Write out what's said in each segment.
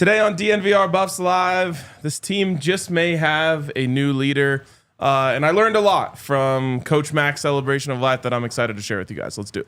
Today on DNVR Buffs Live, this team just may have a new leader. And I learned a lot from Coach Mac's celebration of life that I'm excited to share with you guys. Let's do it.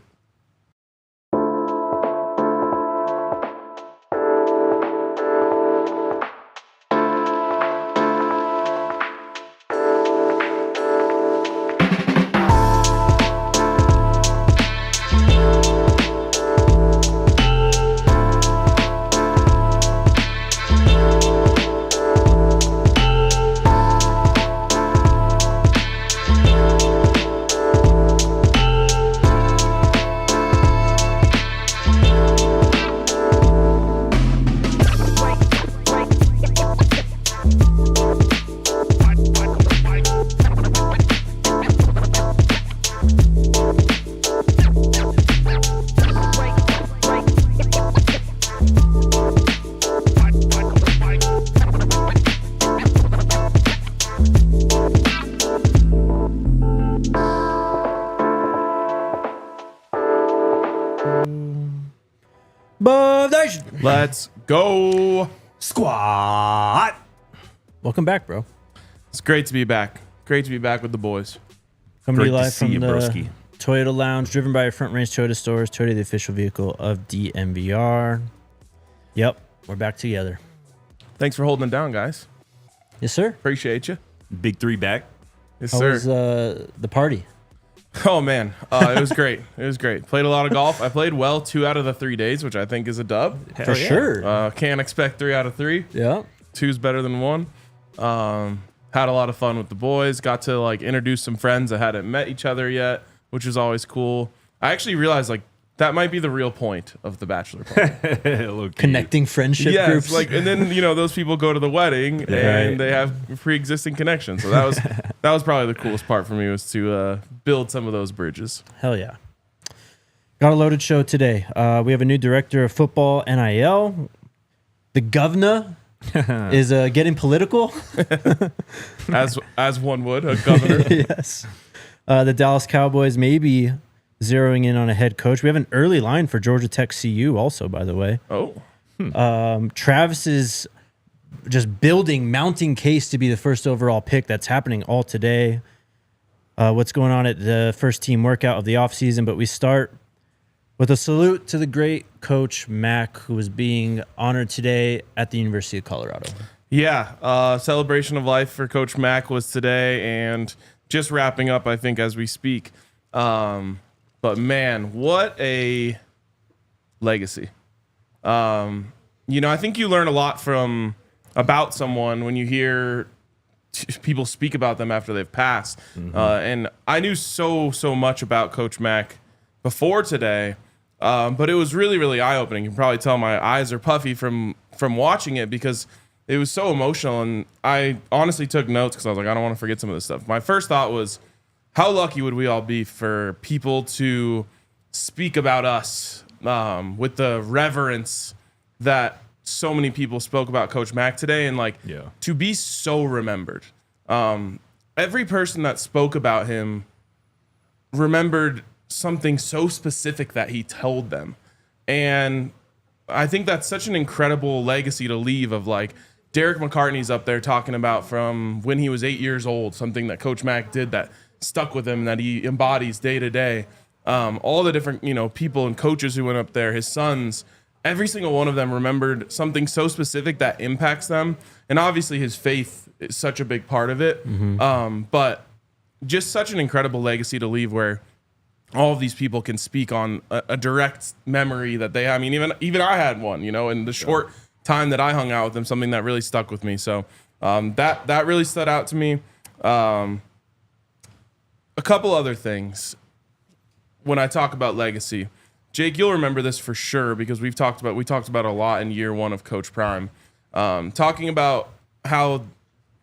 Let's go. Squad. Welcome back, bro. It's great to be back. Great to be back with the boys. Coming to you Great to live see from you, the broski. Toyota Lounge, driven by your Front Range Toyota stores. Toyota, the official vehicle of DNVR. Yep, we're back together. Thanks for holding it down, guys. Yes, sir. Appreciate you. Big three back. Yes, How sir. was the party? Oh, man. It was great. It was great. Played a lot of golf. I played well 2 out of the 3 days, which I think is a dub. Hell For yeah. sure. Can't expect 3 out of 3. Yeah. 2's better than 1. Had a lot of fun with the boys. Got to like introduce some friends that hadn't met each other yet, which is always cool. I actually realized like that might be the real point of the bachelor party. Look, Connecting friendship Yes, groups. like, and then those people go to the wedding and Right. they have pre-existing connections. So that was probably the coolest part for me, was to build some of those bridges. Hell yeah. Got a loaded show today. We have a new director of football NIL. The governor is getting political. As one would, a governor. Yes. The Dallas Cowboys may be zeroing in on a head coach. We have an early line for Georgia Tech CU also, by the way. Oh, Travis is just mounting case to be the first overall pick. That's happening all today. What's going on at the first team workout of the offseason. But we start with a salute to the great Coach Mac, who is being honored today at the University of Colorado. yeah. Celebration of life for Coach Mac was today, and just wrapping up, I think, as we speak. But man, what a legacy. I think you learn a lot about someone when you hear people speak about them after they've passed. And I knew so much about Coach Mac before today, but it was really, really eye-opening. You can probably tell my eyes are puffy from watching it because it was so emotional. And I honestly took notes because I was like, I don't want to forget some of this stuff. My first thought was, how lucky would we all be for people to speak about us with the reverence that so many people spoke about Coach Mac today, and to be so remembered. Every person that spoke about him remembered something so specific that he told them. And I think that's such an incredible legacy to leave, of like Derek McCartney's up there talking about from when he was 8 years old, something that Coach Mac did that stuck with him, that he embodies day to day. All the different, people and coaches who went up there, his sons, every single one of them remembered something so specific that impacts them. And obviously his faith is such a big part of it. But just such an incredible legacy to leave, where all of these people can speak on a direct memory that they have. I mean, even I had one, in the short time that I hung out with them, something that really stuck with me. So that really stood out to me. A couple other things when I talk about legacy. Jake, you'll remember this for sure because we talked about it a lot in year 1 of Coach Prime. Talking about how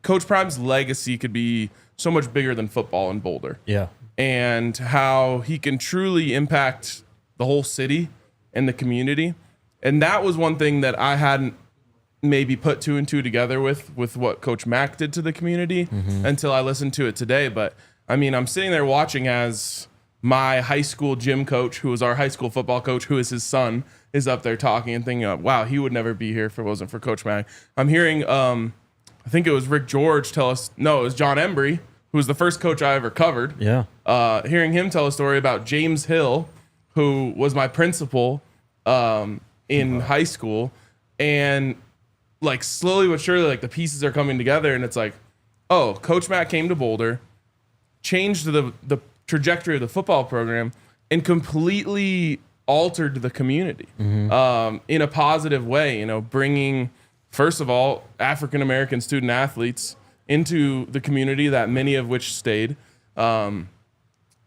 Coach Prime's legacy could be so much bigger than football in Boulder. Yeah. And how he can truly impact the whole city and the community. And that was one thing that I hadn't maybe put 2 and 2 together with what Coach Mac did to the community until I listened to it today. But I mean, I'm sitting there watching as my high school gym coach, who was our high school football coach, who is his son, is up there talking and thinking, wow, he would never be here if it wasn't for Coach Mack. I'm hearing, I think it was Rick George tell us, no, it was John Embry, who was the first coach I ever covered. Yeah. Hearing him tell a story about James Hill, who was my principal in high school, and like slowly but surely, like the pieces are coming together, and it's like, oh, Coach Mack came to Boulder, changed the trajectory of the football program, and completely altered the community in a positive way. You know, bringing, first of all, African American student athletes into the community, that many of which stayed.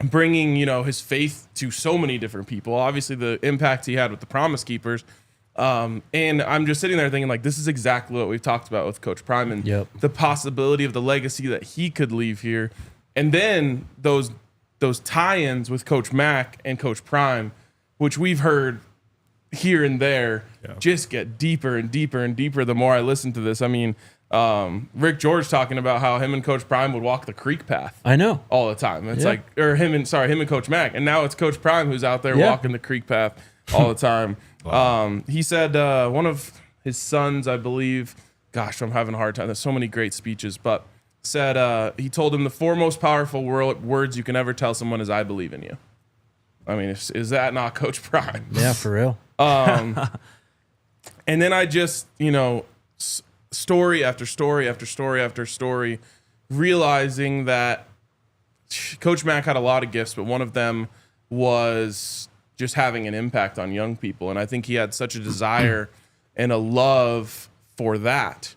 Bringing, you know, his faith to so many different people. Obviously, the impact he had with the Promise Keepers. And I'm just sitting there thinking, like, this is exactly what we've talked about with Coach Prime and the possibility of the legacy that he could leave here. And then those tie-ins with Coach Mack and Coach Prime, which we've heard here and there, just get deeper and deeper and deeper the more I listen to this. I mean, Rick George talking about how him and Coach Prime would walk the creek path. I know. All the time. It's like, or him and Coach Mack. And now it's Coach Prime who's out there walking the creek path all the time. Wow. He said one of his sons, I believe, gosh, I'm having a hard time. There's so many great speeches, but said he told him the four most powerful words you can ever tell someone is, I believe in you. I mean, is that not Coach Prime? Yeah, for real. And then I just, you know, story after story after story after story, realizing that Coach Mack had a lot of gifts, but one of them was just having an impact on young people. And I think he had such a desire and a love for that.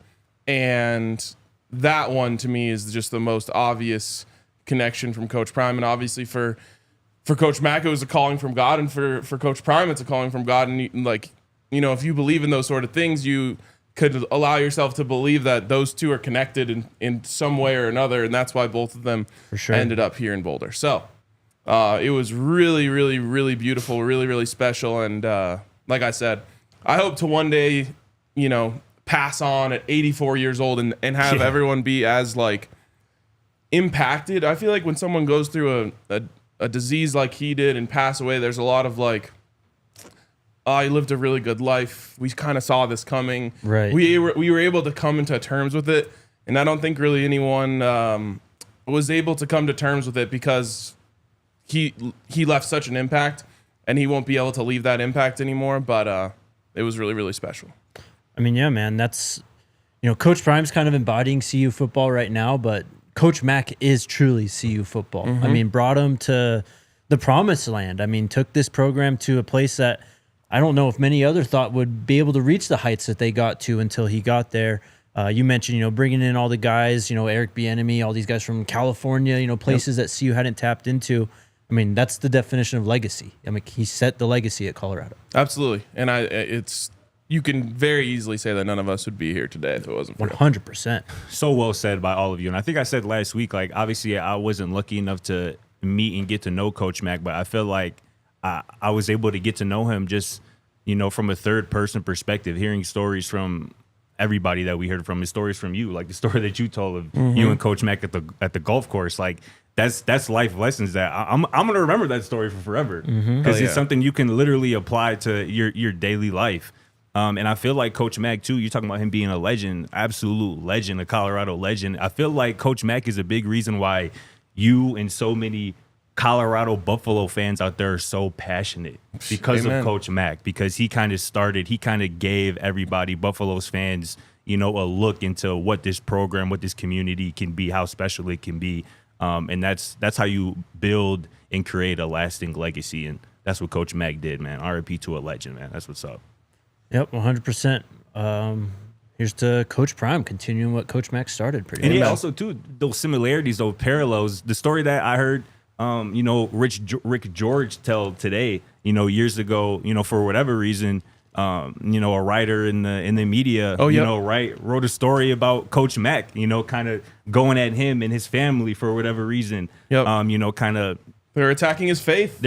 And that one to me is just the most obvious connection from Coach Prime. And obviously for Coach Mack, it was a calling from God. And for Coach Prime, it's a calling from God. And like, you know, if you believe in those sort of things, you could allow yourself to believe that those two are connected in some way or another. And that's why both of them ended up here in Boulder. So it was really, really, really beautiful, really, really special. And like I said, I hope to one day, you know, pass on at 84 years old and have everyone be as like impacted. I feel like when someone goes through a disease like he did and pass away, there's a lot of like, oh, he lived a really good life. We kind of saw this coming. Right. We were able to come into terms with it. And I don't think really anyone was able to come to terms with it because he left such an impact and he won't be able to leave that impact anymore. But it was really, really special. I mean, yeah, man, that's, you know, Coach Prime's kind of embodying CU football right now, but Coach Mack is truly CU football. I mean, brought him to the promised land. I mean, took this program to a place that I don't know if many other thought would be able to reach the heights that they got to until he got there. You mentioned, you know, bringing in all the guys, you know, Eric Bieniemy, all these guys from California, you know, places that CU hadn't tapped into. I mean, that's the definition of legacy. I mean, he set the legacy at Colorado. Absolutely. And you can very easily say that none of us would be here today if it wasn't for 100%. So well said by all of you. And I think I said last week, like, obviously I wasn't lucky enough to meet and get to know Coach Mack, but I feel like I was able to get to know him just, you know, from a third person perspective, hearing stories from everybody that we heard from, his stories from you, like the story that you told of you and Coach Mack at the golf course. Like, that's life lessons that I'm gonna remember that story for forever because it's something you can literally apply to your daily life. And I feel like Coach Mack too. You're talking about him being a legend, absolute legend, a Colorado legend. I feel like Coach Mack is a big reason why you and so many Colorado Buffalo fans out there are so passionate because of Coach Mack, because he kind of gave everybody, Buffalo's fans, you know, a look into what this program, what this community can be, how special it can be. And that's how you build and create a lasting legacy. And that's what Coach Mack did, man. RIP to a legend, man. That's what's up. Yep, 100%. Here's to Coach Prime continuing what Coach Mack started. Pretty and much. yeah, also too, those similarities, those parallels. The story that I heard, you know, Rick George tell today, you know, years ago, you know, for whatever reason, you know, a writer in the media, you know, wrote a story about Coach Mack, you know, kind of going at him and his family for whatever reason. You know, kind of. They're attacking his faith.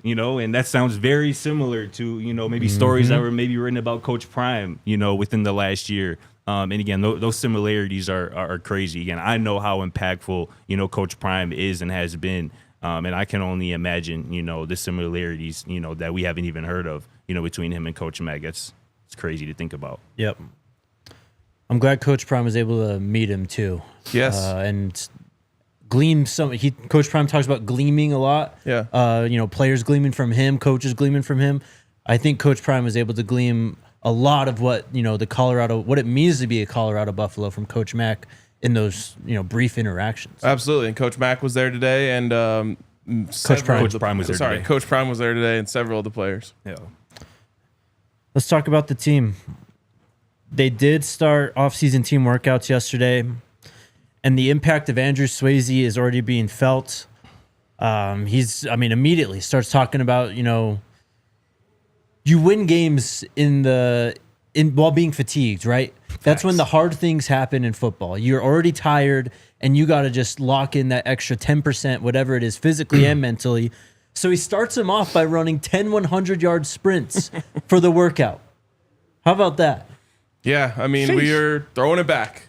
You know, and that sounds very similar to, you know, maybe stories that were maybe written about Coach Prime, you know, within the last year. And again, those similarities are crazy. Again, I know how impactful, you know, Coach Prime is and has been And I can only imagine, the similarities, that we haven't even heard of, between him and Coach Mack. It's crazy to think about. Yep. I'm glad Coach Prime was able to meet him too. Yes. And gleam some. Coach Prime talks about gleaming a lot. Yeah. Players gleaming from him, coaches gleaming from him. I think Coach Prime was able to gleam a lot of what what it means to be a Colorado Buffalo from Coach Mack in those brief interactions. Absolutely. And Coach Mack was there today, and Coach Prime was there today. Coach Prime was there today, and several of the players. Yeah. Let's talk about the team. They did start off-season team workouts yesterday, and the impact of Andreu Swasey is already being felt. Immediately starts talking about, you win games while being fatigued, right? That's when the hard things happen in football. You're already tired, and you got to just lock in that extra 10%, whatever it is, physically and mentally. So he starts him off by running 10 100-yard sprints for the workout. How about that? Yeah, we are throwing it back.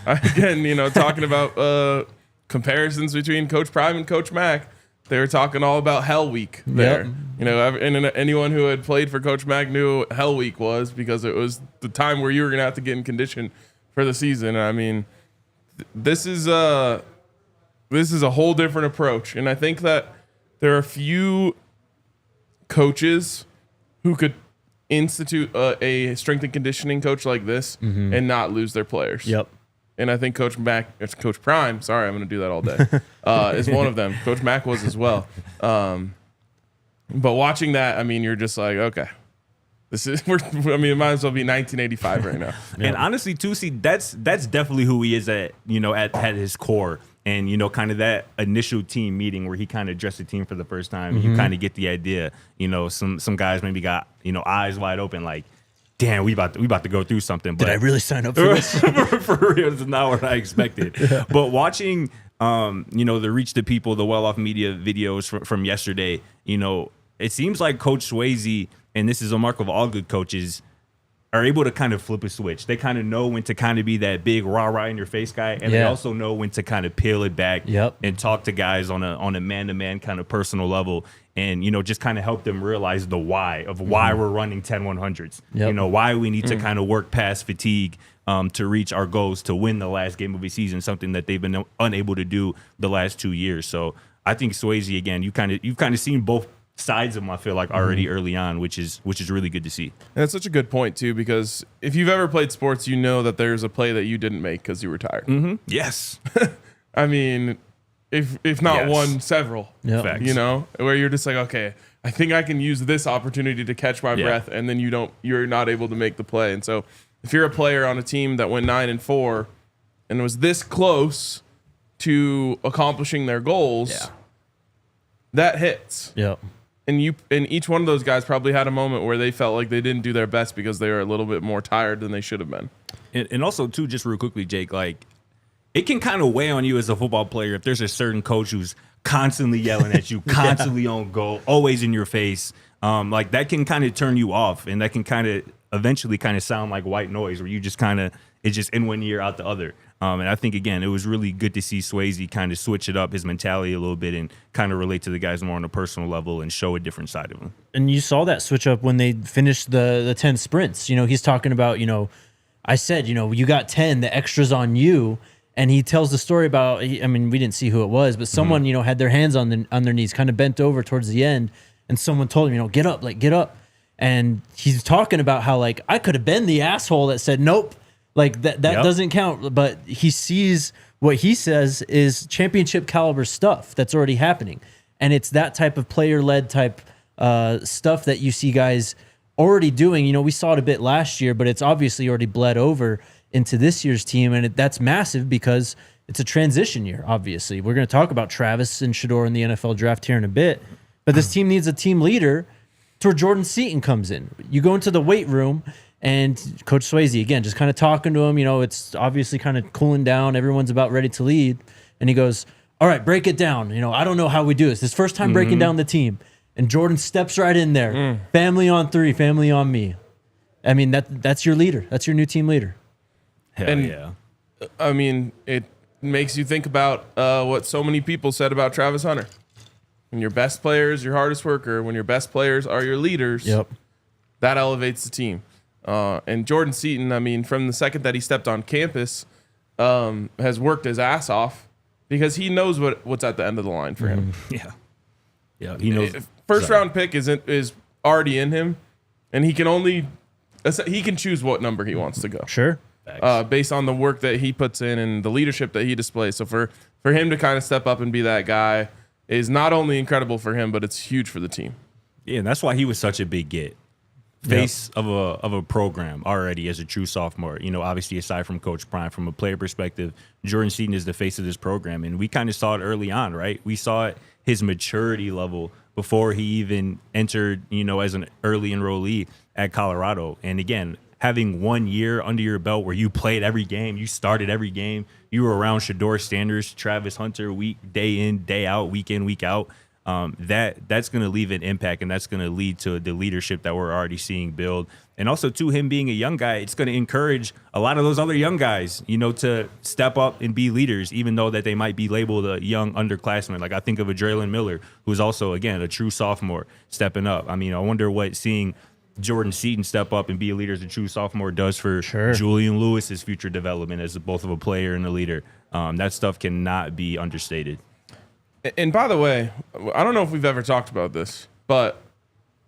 Again, talking about comparisons between Coach Prime and Coach Mack. They were talking all about Hell Week there. Yep. And anyone who had played for Coach Mack knew what Hell Week was, because it was the time where you were going to have to get in condition for the season. This is a whole different approach. And I think that there are a few coaches who could institute a strength and conditioning coach like this and not lose their players. Yep. And I think Coach Prime, sorry, I'm going to do that all day, is one of them. Coach Mack was as well. But watching that, you're just like, okay, it might as well be 1985 right now. And honestly, too, that's definitely who he is at his core. And, kind of that initial team meeting where he kind of addressed the team for the first time, you kind of get the idea, some guys maybe got, eyes wide open, like, damn, we about to go through something. But did I really sign up for this? For real, this is not what I expected. Yeah. But watching, the Reach the People, the Well-Off Media videos from yesterday, it seems like Coach Swasey, and this is a mark of all good coaches, are able to kind of flip a switch. They kind of know when to kind of be that big rah-rah in your face guy, and they also know when to kind of peel it back and talk to guys on a man-to-man kind of personal level, and just kind of help them realize the why of why we're running 10 100s. Why we need to kind of work past fatigue to reach our goals to win the last game of the season, something that they've been unable to do the last 2 years. So I think Swasey, again, you've kind of seen both sides of him, I feel like, already early on, which is really good to see. And that's such a good point too, because if you've ever played sports, you know that there's a play that you didn't make because you were tired. Yes. If not one, several. Yep. Where you're just like, okay, I think I can use this opportunity to catch my breath, and then you're not able to make the play. And so if you're a player on a team that went 9-4 and was this close to accomplishing their goals, that hits. Yep. And each one of those guys probably had a moment where they felt like they didn't do their best because they were a little bit more tired than they should have been. And also, too, just real quickly, Jake, like, it can kind of weigh on you as a football player if there's a certain coach who's constantly yelling at you, constantly on goal, always in your face. Like, that can kind of turn you off, and that can kind of eventually kind of sound like white noise, where you just kind of, it's just in one ear, out the other. And I think, again, it was really good to see Swasey kind of switch it up, his mentality a little bit, and kind of relate to the guys more on a personal level and show a different side of him. And you saw that switch up when they finished the 10 sprints. He's talking about, I said, you got 10, the extra's on you. And he tells the story about, we didn't see who it was, but someone, had their hands on their knees, kind of bent over towards the end. And someone told him, get up, get up. And he's talking about how, I could have been the asshole that said, nope. That doesn't count, but he sees what he says is championship caliber stuff that's already happening. And it's that type of player-led type stuff that you see guys already doing. We saw it a bit last year, but it's obviously already bled over into this year's team. And that's massive because it's a transition year, obviously. We're going to talk about Travis and Shedeur in the NFL draft here in a bit. But this team needs a team leader to where Jordan Seaton comes in. You go into the weight room, and Coach Swasey, again, just kind of talking to him. It's obviously kind of cooling down. Everyone's about ready to lead. And he goes, all right, break it down. I don't know how we do this. This first time breaking down the team. And Jordan steps right in there. Family on 3, family on me. That's your leader. That's your new team leader. Hell yeah. It makes you think about what so many people said about Travis Hunter. When your best player is your hardest worker, when your best players are your leaders, that elevates the team. And Jordan Seaton, I mean, from the second that he stepped on campus, has worked his ass off because he knows what's at the end of the line for him. Yeah, he knows. First round pick is already in him, and he can choose what number he wants to go. Sure. Based on the work that he puts in and the leadership that he displays. So for him to kind of step up and be that guy is not only incredible for him, but it's huge for the team. Yeah, and that's why he was such a big get. Face of a program already as a true sophomore. You know, obviously aside from Coach Prime, from a player perspective, Jordan Seaton is the face of this program, and we kind of saw it early on, right? We saw it, his maturity level before he even entered, you know, as an early enrollee at Colorado. And again, having 1 year under your belt where you played every game, you started every game, you were around Shedeur Sanders, Travis Hunter, day in, day out, week in, week out. That's going to leave an impact, and that's going to lead to the leadership that we're already seeing build. And also, too, him being a young guy, it's going to encourage a lot of those other young guys, you know, to step up and be leaders, even though that they might be labeled a young underclassman. Like I think of a Draylen Miller, who's also, again, a true sophomore stepping up. I mean, I wonder what seeing Jordan Seaton step up and be a leader as a true sophomore does for Julian Lewis's future development as both of a player and a leader. That stuff cannot be understated. And by the way, I don't know if we've ever talked about this, but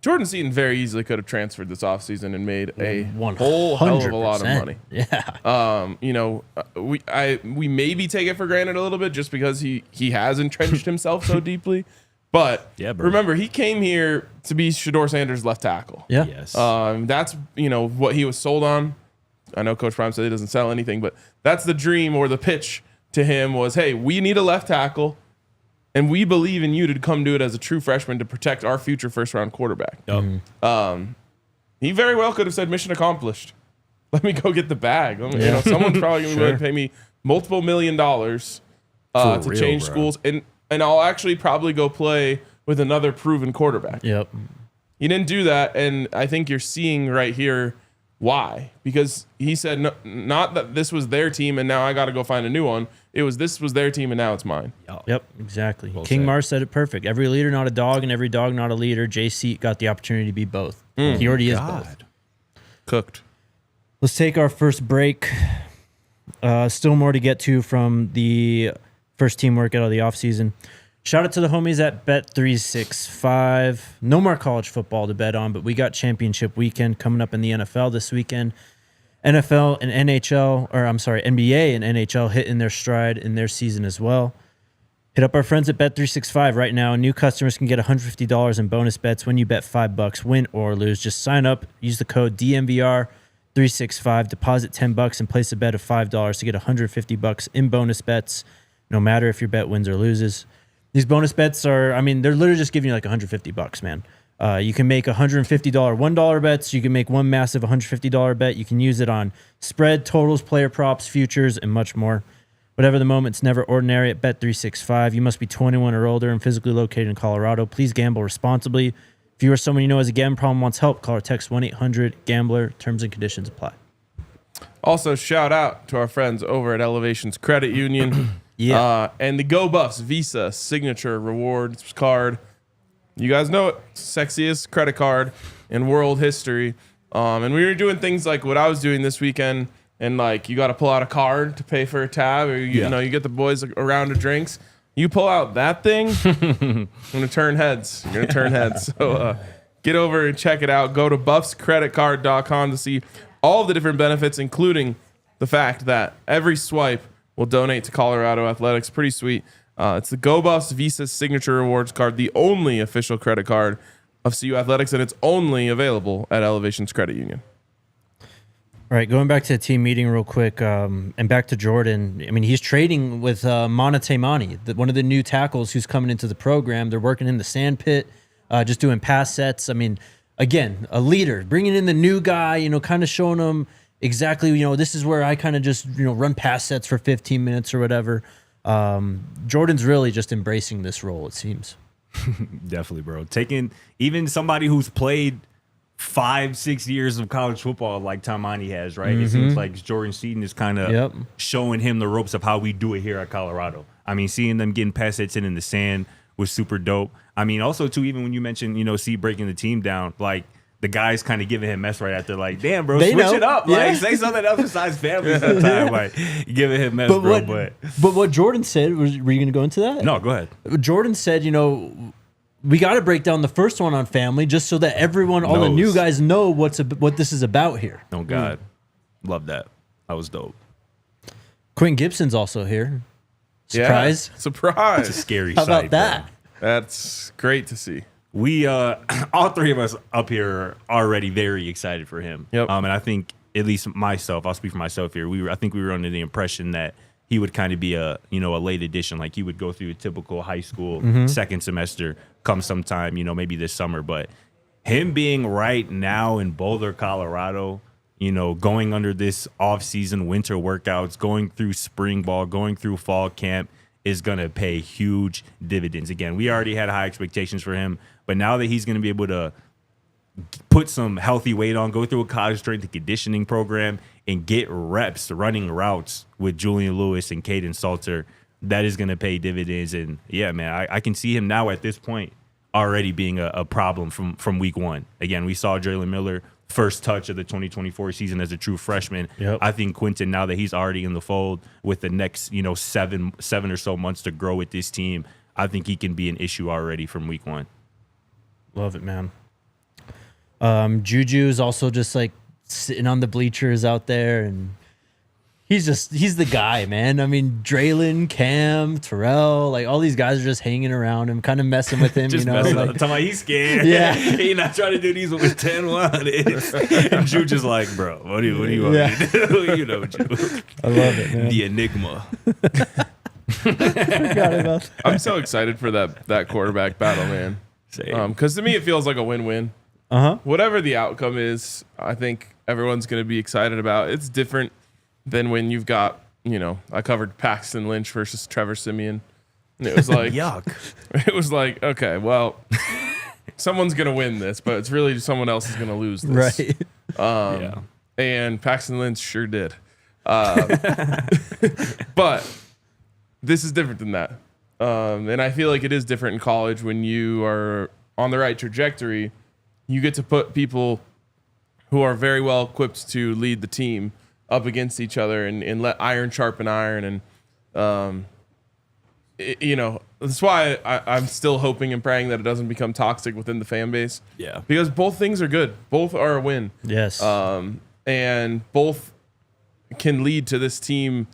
Jordan Seaton very easily could have transferred this offseason and made a whole hell of a lot of money. Yeah. You know, we maybe take it for granted a little bit just because he has entrenched himself so deeply. But remember, he came here to be Shedeur Sanders' left tackle. Yeah. Yes. That's, you know, what he was sold on. I know Coach Prime said he doesn't sell anything, but that's the dream or the pitch to him was, hey, we need a left tackle. And we believe in you to come do it as a true freshman to protect our future first-round quarterback. He very well could have said, mission accomplished. Let me go get the bag. You know, someone's probably going to be willing to pay me multiple $1 million to change schools. And I'll actually probably go play with another proven quarterback. Yep. He didn't do that, and I think you're seeing right here why. Because he said, no, not that this was their team and now I got to go find a new one. It was this was their team and now it's mine. Yep, exactly. Well King said. Mars said it perfect. Every leader, not a dog, and every dog, not a leader. Jay Seat got the opportunity to be both. He already is both. Cooked. Let's take our first break. Still more to get to from the first team workout of the offseason. Shout out to the homies at Bet365. No more college football to bet on, but we got championship weekend coming up in the NFL this weekend. NFL and NHL, or I'm sorry, NBA and NHL hitting their stride in their season as well. Hit up our friends at Bet365 right now. New customers can get $150 in bonus bets when you bet $5, win or lose. Just sign up, use the code DNVR365, deposit $10 and place a bet of $5 to get $150 in bonus bets, no matter if your bet wins or loses. These bonus bets are, I mean, they're literally just giving you like $150, man. You can make $150 $1 bets. You can make one massive $150 bet. You can use it on spread, totals, player props, futures, and much more. Whatever the moment, it's never ordinary at Bet365. You must be 21 or older and physically located in Colorado. Please gamble responsibly. If you or someone you know has a gambling problem wants help, call or text 1-800-GAMBLER. Terms and conditions apply. Also, shout out to our friends over at Elevations Credit Union. And the Go Buffs Visa Signature Rewards Card. You guys know it. Sexiest credit card in world history. And we were doing things like what I was doing this weekend. And like, you got to pull out a card to pay for a tab, or you know, you get the boys a round of drinks. You pull out that thing, you're gonna turn heads. You're gonna turn heads. So get over and check it out. Go to buffscreditcard.com to see all of the different benefits, including the fact that every swipe will donate to Colorado Athletics. Pretty sweet. It's the Go Buffs Visa Signature Rewards Card, the only official credit card of CU Athletics, and it's only available at Elevations Credit Union. All right, going back to the team meeting real quick, and back to Jordan. I mean, he's trading with Mana Taimani, one of the new tackles who's coming into the program. They're working in the sand pit, just doing pass sets. I mean, again, a leader, bringing in the new guy, you know, kind of showing him exactly, you know, this is where I kind of just, you know, run pass sets for 15 minutes or whatever. Jordan's really just embracing this role, it seems. Definitely, bro. Taking even somebody who's played 5-6 years of college football like Tamani has, right? It seems like Jordan Seaton is kind of showing him the ropes of how we do it here at Colorado. I mean, seeing them getting pass hits in the sand was super dope. I mean, also, too, even when you mentioned, C breaking the team down, like, the guys kind of giving him mess right after, like, damn, bro, switch it up. Like, say something else besides family sometime. Like, giving him mess, bro. But what Jordan said, were you going to go into that? No, go ahead. Jordan said, we got to break down the first one on family just so that everyone, all the new guys know what this is about here. Oh, God. Love that. That was dope. Quentin Gibson's also here. Surprise. Yeah, surprise. It's a scary How sight, about that? bro. That's great to see. We, all three of us up here are already very excited for him. Yep. And I think, at least myself, I'll speak for myself here. I think we were under the impression that he would kind of be a late addition. Like, he would go through a typical high school second semester, come sometime, maybe this summer. But him being right now in Boulder, Colorado, going under this off-season winter workouts, going through spring ball, going through fall camp, is going to pay huge dividends. Again, we already had high expectations for him, but now that he's going to be able to put some healthy weight on, go through a college strength and conditioning program, and get reps running routes with Julian Lewis and Caden Salter, that is going to pay dividends. And yeah, man, I can see him now at this point already being a problem from week one. Again, we saw Jalen Miller first touch of the 2024 season as a true freshman. Yep. I think Quentin, now that he's already in the fold with the next, 7 or so months to grow with this team, I think he can be an issue already from week one. Love it, man. Juju is also just like sitting on the bleachers out there, and he's the guy, man. I mean, Draylon, Cam, Terrell, like all these guys are just hanging around him, kind of messing with him. Just messing up. Talking about he's scared. Yeah. He not trying to do these with 10-1. And Juju's like, bro, what do you want me to do? Juju. I love it, man. The enigma. Forgot about that. I'm so excited for that quarterback battle, man. Because to me, it feels like a win-win. Whatever the outcome is, I think everyone's going to be excited about. It's different than when you've got, I covered Paxton Lynch versus Trevor Siemian. And it was like, yuck. It was like, okay, well, someone's going to win this, but it's really someone else is going to lose this. Right. Yeah. And Paxton Lynch sure did. But this is different than that. And I feel like it is different in college when you are on the right trajectory. You get to put people who are very well equipped to lead the team up against each other and let iron sharpen iron. And, that's why I'm still hoping and praying that it doesn't become toxic within the fan base. Yeah. Because both things are good. Both are a win. Yes. And both can lead to this team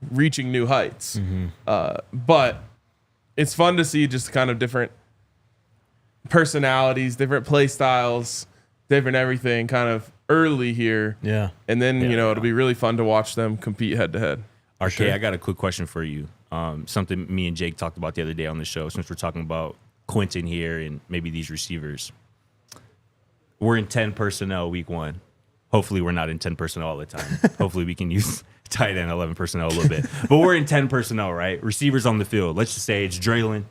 reaching new heights. But it's fun to see just kind of different personalities, different play styles, different everything kind of early here. Yeah. And then, it'll be really fun to watch them compete head to head. RK, Sure. I got a quick question for you. Something me and Jake talked about the other day on the show, since we're talking about Quentin here and maybe these receivers. We're in 10 personnel week one. Hopefully we're not in 10 personnel all the time. Hopefully we can use tight end 11 personnel a little bit. But we're in 10 personnel, right? Receivers on the field. Let's just say it's Draylon,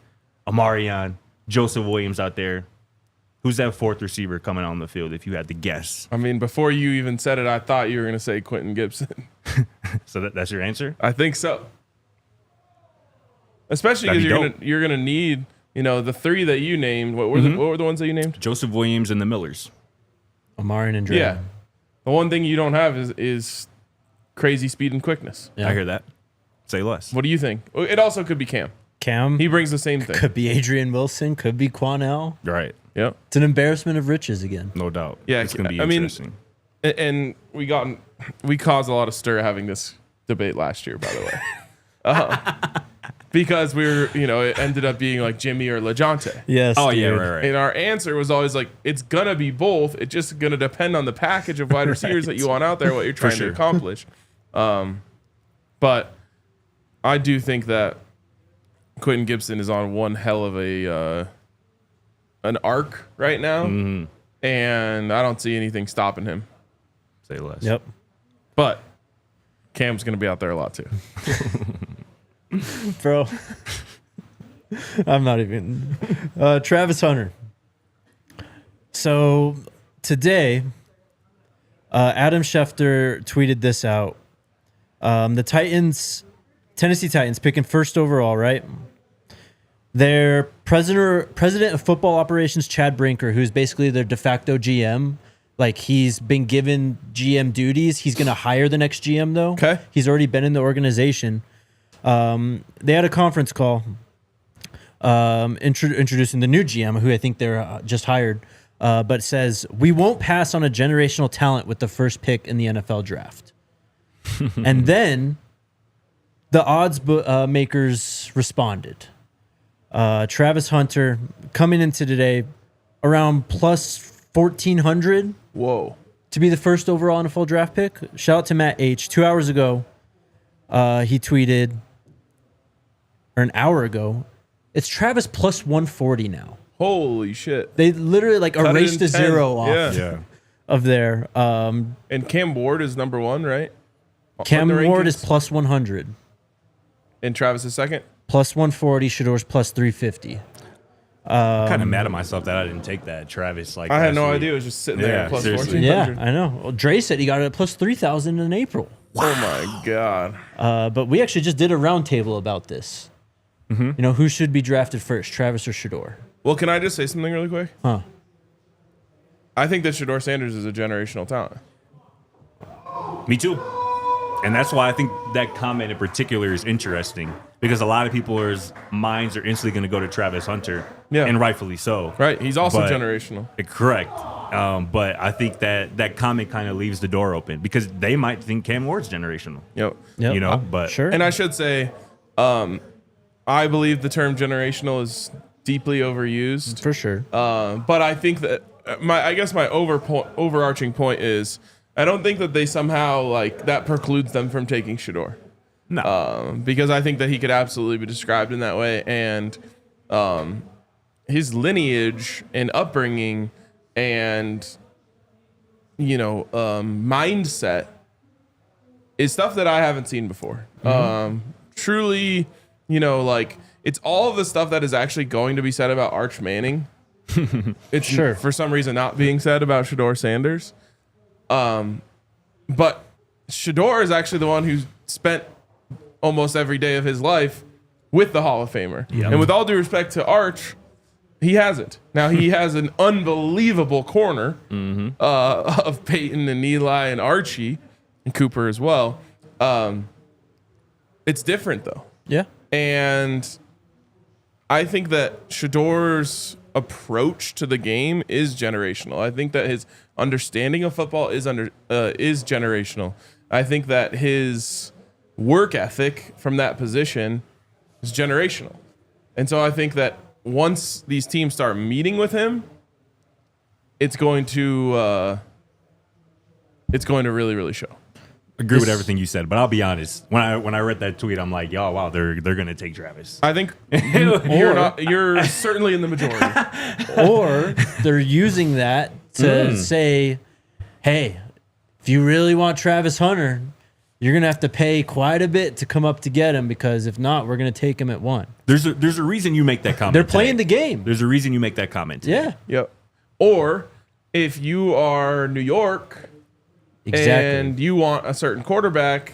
Amarion, Joseph Williams out there. Who's that fourth receiver coming on the field if you had to guess? I mean, before you even said it, I thought you were going to say Quentin Gibson. So that's your answer? I think so. Especially because you're gonna need, the three that you named. What were the ones that you named? Joseph Williams and the Millers. Amarian and Dre. Yeah. The one thing you don't have is crazy speed and quickness. Yeah. I hear that. Say less. What do you think? It also could be Cam. Cam. He brings the same thing. Could be Adrian Wilson. Could be Quanell. Right. Yep. It's an embarrassment of riches again. No doubt. Yeah, It's going to be I mean, interesting. And we caused a lot of stir having this debate last year, by the way. Because we were, it ended up being like Jimmy or LeJontay. Yes. Oh, yeah, dude. right. And our answer was always like, it's going to be both. It's just going to depend on the package of wide receivers that you want out there, what you're trying to accomplish. But I do think that Quentin Gibson is on one hell of an arc right now. And I don't see anything stopping him. Say less. Yep. But Cam's going to be out there a lot too. Bro. I'm not even. Travis Hunter. So today, Adam Schefter tweeted this out. The Tennessee Titans, picking first overall, right? Their president of football operations, Chad Brinker, who's basically their de facto GM. Like, he's been given GM duties. He's going to hire the next GM, though. Okay. He's already been in the organization. They had a conference call introducing the new GM, who I think they're just hired, but says, we won't pass on a generational talent with the first pick in the NFL draft. And then the odds makers responded. Travis Hunter coming into today around plus 1,400. Whoa. To be the first overall NFL draft pick. Shout out to Matt H. 2 hours ago, he tweeted, or an hour ago, it's Travis plus 140 now. Holy shit. They literally like Cut it erased in a 10. zero off Yeah. of there. And Cam Ward is number 1, right? Cam On the Ward rankings? is plus 100. And Travis is second? Plus 140. Shador's plus 350. I'm kind of mad at myself that I didn't take that Travis. Like, I had no last week. idea. It was just sitting there Yeah, at plus seriously. 1,400. Yeah, I know. Well, Dre said he got it at plus 3,000 in April. Oh, my God. But we actually just did a roundtable about this. You know, who should be drafted first, Travis or Shador? Well, can I just say something really quick? Huh. I think that Shador Sanders is a generational talent. Me too. And that's why I think that comment in particular is interesting, because a lot of people's minds are instantly going to go to Travis Hunter, Yeah. and rightfully so. Right. He's also But- generational. Correct. But I think that comment kind of leaves the door open, because they might think Cam Ward's generational. Yep. Yep. You know, but Sure. And I should say, I believe the term generational is deeply overused. For sure. But I think that my overarching point is, I don't think that they somehow like that precludes them from taking Shador. no. Because I think that he could absolutely be described in that way, and his lineage and upbringing and mindset is stuff that I haven't seen before. Truly, like it's all of the stuff that is actually going to be said about Arch Manning. It's Sure. for some reason not being said about Shador Sanders. But Shador is actually the one who spent almost every day of his life with the Hall of Famer. Yep. And with all due respect to Arch, he hasn't. Now he has an unbelievable corner of Peyton and Eli and Archie and Cooper as well. It's different though. Yeah. And I think that Shador's approach to the game is generational. I think that his understanding of football is generational. I think that his work ethic from that position is generational. And so I think that once these teams start meeting with him, it's going to really, really show. Agree with everything you said, but I'll be honest. When I read that tweet, I'm like, "Yo, wow, they're gonna take Travis." I think you're certainly in the majority. Or they're using that to say, hey, if you really want Travis Hunter, you're going to have to pay quite a bit to come up to get him, because if not, we're going to take him at 1. There's a reason you make that comment. They're playing today. the game. There's a reason you make that comment. Yeah, Yep. Or if you are New York exactly. and you want a certain quarterback,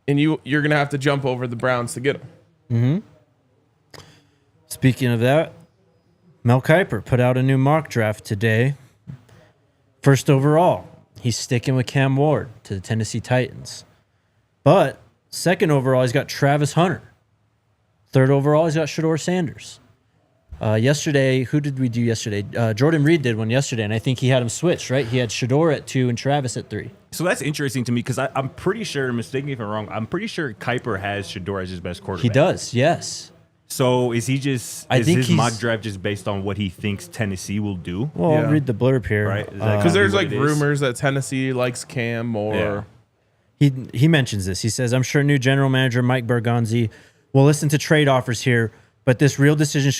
and you're going to have to jump over the Browns to get him. Speaking of that, Mel Kiper put out a new mock draft today. First overall, he's sticking with Cam Ward to the Tennessee Titans. But second overall, he's got Travis Hunter. Third overall, he's got Shador Sanders. Yesterday, who did we do yesterday? Jordan Reed did one yesterday, and I think he had him switched, right? He had Shador at 2 and Travis at 3. So that's interesting to me, because I'm pretty sure, mistake me if I'm wrong, I'm pretty sure Kiper has Shador as his best quarterback. He does, yes. So is he just? I is think his mock he's- draft just based on what he thinks Tennessee will do? Well, Yeah. I'll read the blurb here. Right. Is that Because kinda there's what like it is? rumors that Tennessee likes Cam more. Yeah. He mentions this. He says, I'm sure new general manager Mike Bergonzi will listen to trade offers here, but this real decision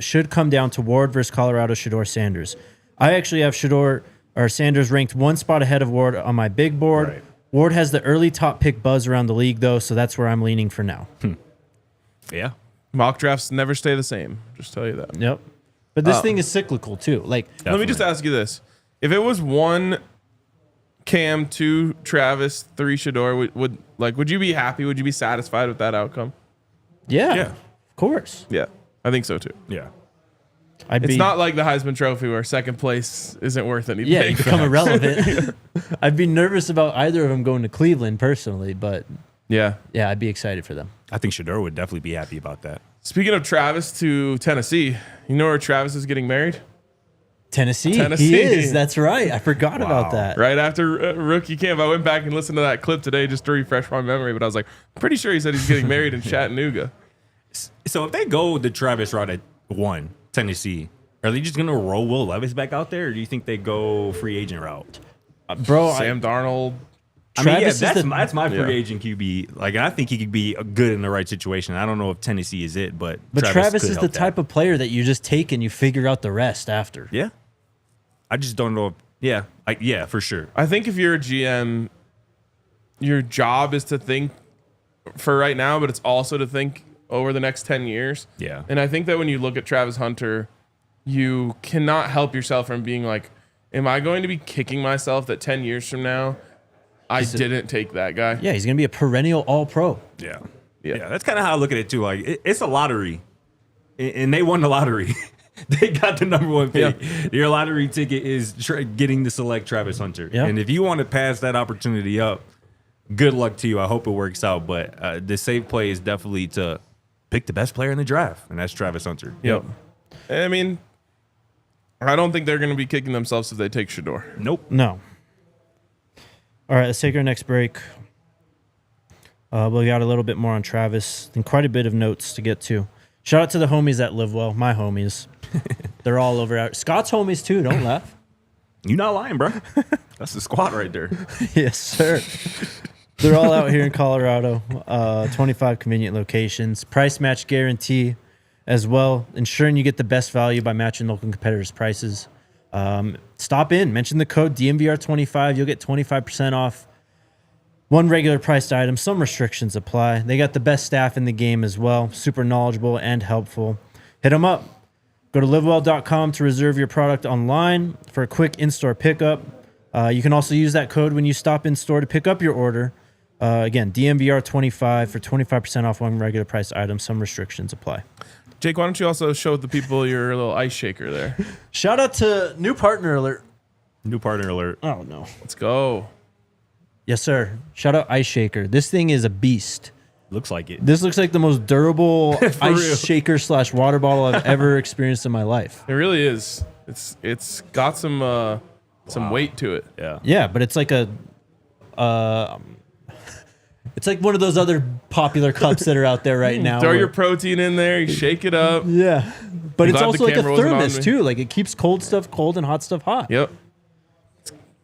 should come down to Ward versus Colorado, Shador Sanders. I actually have Sanders ranked 1 spot ahead of Ward on my big board. Right. Ward has the early top pick buzz around the league, though, so that's where I'm leaning for now. Yeah. Mock drafts never stay the same. Just tell you that. Yep. But this thing is cyclical, too. Like, Let me just ask you this. if it was 1 Cam, 2 Travis, 3 Shedeur, would you be happy? Would you be satisfied with that outcome? Yeah. Yeah. Of course. Yeah, I think so too. Yeah. It's not like the Heisman Trophy where second place isn't worth anything. Yeah, you become irrelevant. I'd be nervous about either of them going to Cleveland personally, but Yeah. I'd be excited for them. I think Shedeur would definitely be happy about that. Speaking of Travis to Tennessee, you know where Travis is getting married? Tennessee. Tennessee. He is. That's right. I forgot about that. Right after rookie camp. I went back and listened to that clip today just to refresh my memory, but I was like, I'm pretty sure he said he's getting married in Chattanooga. So if they go the Travis route at 1, Tennessee, are they just going to roll Will Levis back out there, or do you think they go free agent route? Bro, Sam Darnold. Travis that's my free agent QB. Like, I think he could be good in the right situation. I don't know if Tennessee is it, but Travis is the type of player that you just take and you figure out the rest after. Yeah. I just don't know. Yeah, for sure. I think if you're a GM, your job is to think for right now, but it's also to think over the next 10 years. Yeah. And I think that when you look at Travis Hunter, you cannot help yourself from being like, am I going to be kicking myself that 10 years from now I didn't take that guy? Yeah, he's going to be a perennial all-pro. Yeah. That's kind of how I look at it, too. Like, it's a lottery, and they won the lottery. They got the number 1 pick. Yeah. Your lottery ticket is getting to select Travis Hunter. Yeah. And if you want to pass that opportunity up, good luck to you. I hope it works out. But the safe play is definitely to pick the best player in the draft, and that's Travis Hunter. Yep. I mean, I don't think they're going to be kicking themselves if they take Shedeur. Nope. No. All right, let's take our next break. We got a little bit more on Travis and quite a bit of notes to get to. Shout out to the homies that live well, my homies. They're all over out. Scott's homies too, don't laugh. You're not lying, bro. That's the squad right there. Yes, sir. They're all out here in Colorado. 25 convenient locations. Price match guarantee as well, ensuring you get the best value by matching local competitors' prices. Stop in, mention the code DNVR25. You'll get 25% off one regular priced item. Some restrictions apply. They got the best staff in the game as well. Super knowledgeable and helpful. Hit them up. Go to livewell.com to reserve your product online for a quick in-store pickup. You can also use that code when you stop in store to pick up your order. Again, DNVR25 for 25% off one regular price item. Some restrictions apply. Jake, why don't you also show the people your little ice shaker there? Shout out to new partner alert. New partner alert. Oh, no. Let's go. Yes, sir. Shout out Ice Shaker. This thing is a beast. Looks like it. This looks like the most durable ice real. shaker / water bottle I've ever experienced in my life. It really is. It's got some weight to it. Yeah. Yeah, but it's like a it's like one of those other popular cups that are out there right now. Throw your protein in there, you shake it up. Yeah. But it's glad also the like a camera wasn't on thermos me. too. Like it keeps cold stuff cold and hot stuff hot. Yep.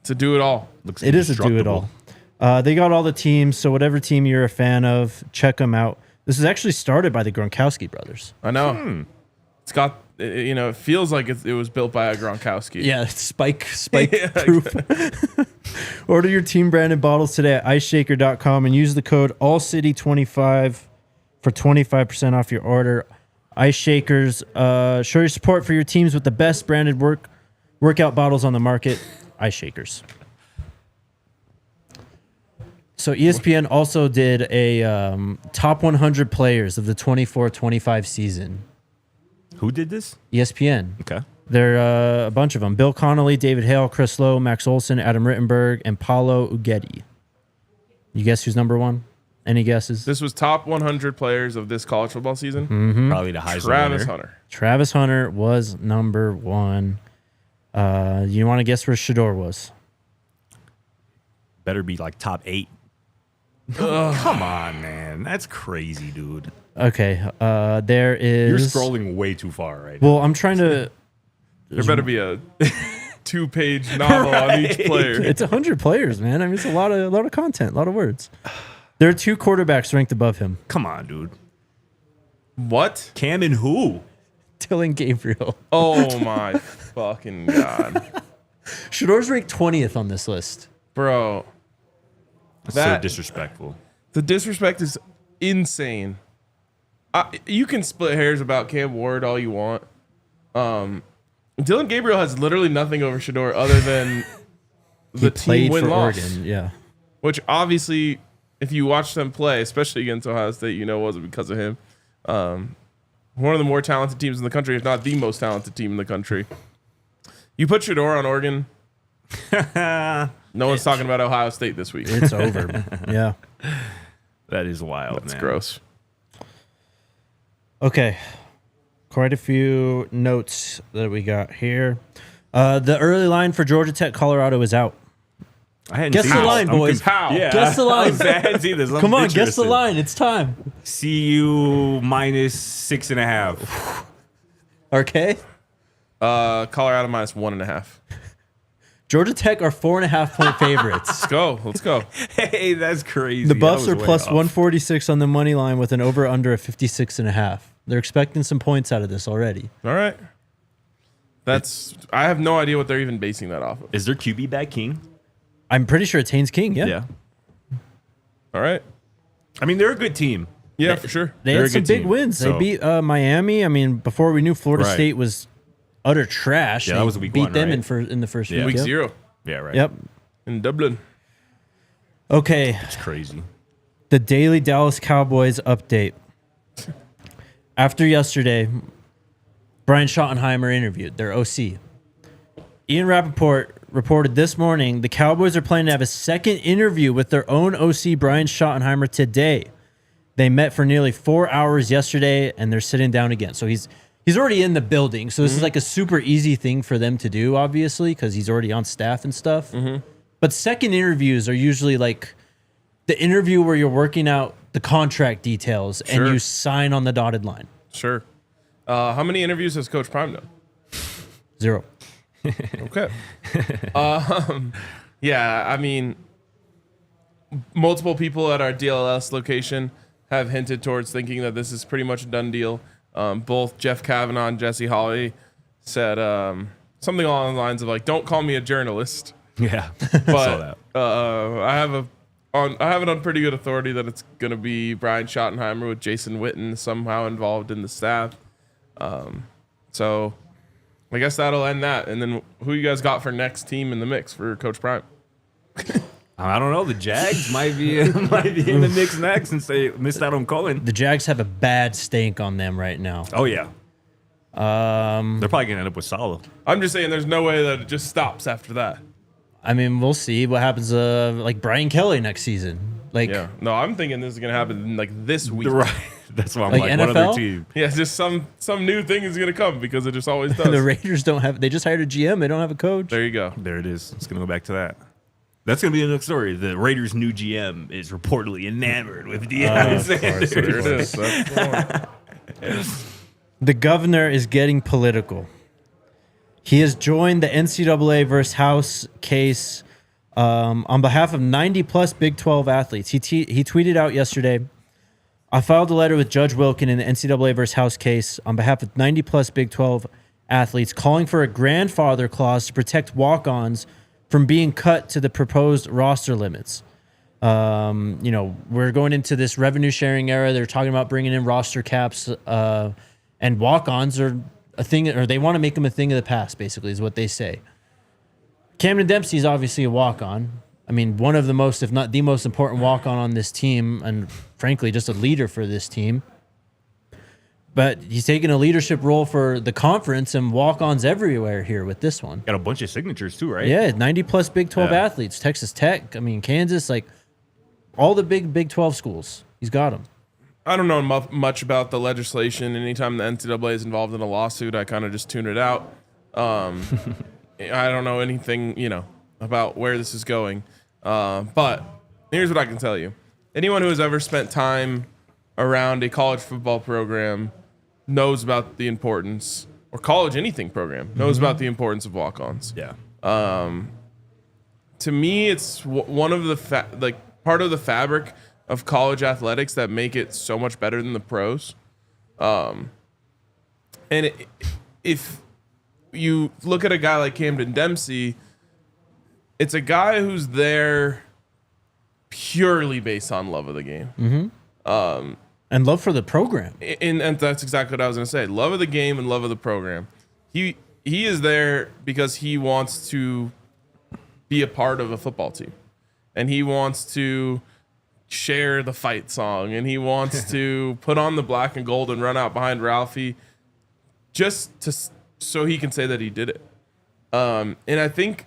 It's a do it all. Looks It is a do it all. They got all the teams, so whatever team you're a fan of, check them out. This is actually started by the Gronkowski brothers. I know. It's got, it feels like it was built by a Gronkowski. Yeah, spike proof. Order your team branded bottles today at iceshaker.com and use the code ALLCITY25 for 25% off your order. Ice Shakers, show your support for your teams with the best branded workout bottles on the market. Ice Shakers. So ESPN also did a top 100 players of the 24-25 season. Who did this? ESPN. Okay. There are a bunch of them. Bill Connolly, David Hale, Chris Lowe, Max Olson, Adam Rittenberg, and Paulo Uggetti. You guess who's number one? Any guesses? This was top 100 players of this college football season. Probably the Heisman Travis winner. Hunter. Travis Hunter was number one. You want to guess where Shedeur was? Better be like top 8. Come on, man. That's crazy, dude. Okay. There is. You're scrolling way too far right now. Well, I'm trying to. There better be a 2-page novel on each player. It's 100 players, man. I mean, it's a lot of content, a lot of words. There are 2 quarterbacks ranked above him. Come on, dude. What? Cam and who? Dylan Gabriel. Oh my fucking God. Shedeur's ranked 20th on this list. Bro. That's so disrespectful. The disrespect is insane. You can split hairs about Cam Ward all you want. Dylan Gabriel has literally nothing over Shedeur other than the team win-loss. Oregon, yeah. Which obviously, if you watch them play, especially against Ohio State, you know it wasn't because of him. One of the more talented teams in the country, if not the most talented team in the country. You put Shedeur on Oregon, no one's talking about Ohio State this week. It's over. Yeah. That is wild, That's man. gross. Okay. Quite a few notes that we got here. The early line for Georgia Tech, Colorado is out. I hadn't Guess seen the this. line, I'm boys. How? Yeah, Guess the line. I hadn't seen this. I'm Come on, guess the interested. line. It's time. CU -6.5. Okay. Colorado -1.5. Georgia Tech are 4.5-point favorites. Let's go. Let's go. Hey, that's crazy. The Buffs That are was way plus off. 146 on the money line with an over-under of 56.5. They're expecting some points out of this already. All right. I have no idea what they're even basing that off of. Is their QB back King? I'm pretty sure it's Haynes King, yeah. All right. I mean, they're a good team. Yeah, for sure. They They're had a some good big team, wins. so- They beat Miami. I mean, before we knew Florida Right. State was utter trash, Yeah, they that was week beat one, them right? in the first Yeah. week. Week Yep. 0 Yeah, right. Yep. in Dublin. Okay, It's crazy. the Daily Dallas Cowboys update. After yesterday, Brian Schottenheimer interviewed their OC. Ian Rappaport reported this morning the Cowboys are planning to have a second interview with their own OC, Brian Schottenheimer, today. They met for nearly 4 hours yesterday, and they're sitting down again. So he's already in the building. So this is like a super easy thing for them to do, obviously, because he's already on staff and stuff. But second interviews are usually like the interview where you're working out the contract details and Sure. you sign on the dotted line. Sure. How many interviews has Coach Prime done? 0. Okay. Yeah, I mean, multiple people at our DLS location have hinted towards thinking that this is pretty much a done deal. Both Jeff Kavanaugh and Jesse Holley said something along the lines of like, "Don't call me a journalist," Yeah. I saw but that. I have it on pretty good authority that it's going to be Brian Schottenheimer with Jason Witten somehow involved in the staff. So I guess that'll end that. And then who you guys got for next team in the mix for Coach Prime? I don't know. The Jags might be in the mix next since they missed out on Cohen. The Jags have a bad stink on them right now. Oh, yeah. They're probably going to end up with Salah. I'm just saying there's no way that it just stops after that. I mean, we'll see what happens like Brian Kelly next season. Like, Yeah. No, I'm thinking this is going to happen like this week. Right. That's why I'm Like like what NFL? other team? Yeah, it's just some new thing is going to come because it just always does. the Raiders they just hired a GM. They don't have a coach. There you go. There it is. It's going to go back to that. That's going to be the next story. The Raiders' new GM is reportedly enamored with Deion Sanders. There it is. That's the one. The governor is getting political. He has joined the NCAA versus House case on behalf of 90-plus Big 12 athletes. He tweeted out yesterday, I filed a letter with Judge Wilkin in the NCAA versus House case on behalf of 90-plus Big 12 athletes calling for a grandfather clause to protect walk-ons from being cut to the proposed roster limits. We're going into this revenue sharing era. They're talking about bringing in roster caps, and walk-ons are a thing, or they want to make them a thing of the past, basically, is what they say. Camden Dempsey is obviously a walk-on. I mean, one of the most, if not the most important walk-on on this team, and frankly, just a leader for this team. But he's taking a leadership role for the conference and walk-ons everywhere here with this one. Got a bunch of signatures too, right? Yeah, 90-plus Big 12 Yeah. athletes. Texas Tech, Kansas, all the big 12 schools. He's got them. I don't know much about the legislation. Anytime the NCAA is involved in a lawsuit, I kind of just tune it out. I don't know anything, about where this is going. But here's what I can tell you. Anyone who has ever spent time around a college football program knows about the importance, or college anything program, knows about the importance of walk-ons. Yeah. To me, it's one of the part of the fabric of college athletics that make it so much better than the pros. If you look at a guy like Camden Dempsey, it's a guy who's there purely based on love of the game. And love for the program. And that's exactly what I was going to say. Love of the game and love of the program. He he is there because he wants to be a part of a football team, and he wants to share the fight song, and he wants to put on the black and gold and run out behind Ralphie so he can say that he did it. And I think